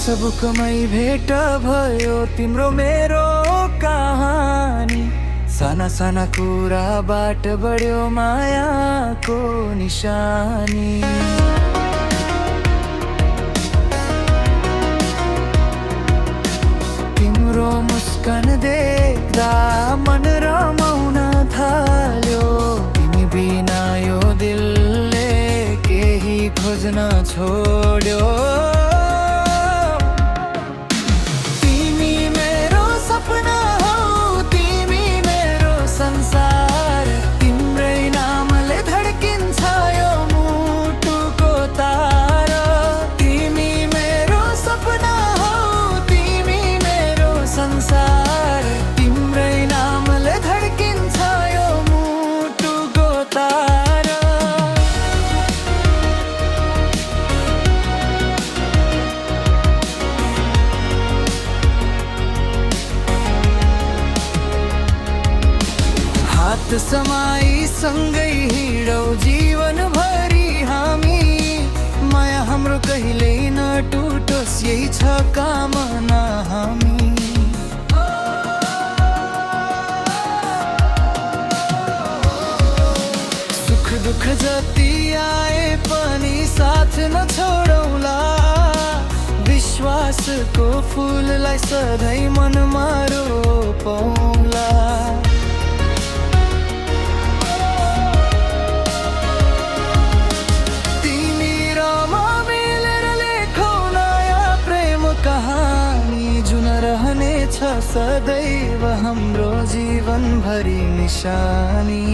फेसबुकमै भेट भयो तिम्रो मेरो कहानी। साना साना कुराबाट बढ्यो मायाको निशानी। तिम्रो मुस्कान देख्दा मन रमाउन थाल्यो। तिमी बिना यो दिलले केही खोज्न छोड्यो। तिमी मेरो सपना हौ, तिमी मेरो संसार। तिम्रै नामले धड्किन्छ यो मुटुको तार। तिमी मेरो सपना हौ, तिमी मेरो संसार। तिम्रै नामले धड्किन्छ यो मुटुको तार। हात समाई सँगै हिँडौ जीवनभरि हामी। माया हाम्रो कहिल्यै नटुटोस् यही छ कामना हामी। सुख दुःख जति आए पनि साथ नछोडौला। विश्वासको फुललाई सधैँ मनमा रोपौला। रहनेछ सदैव हाम्रो जीवनभरि निशानी।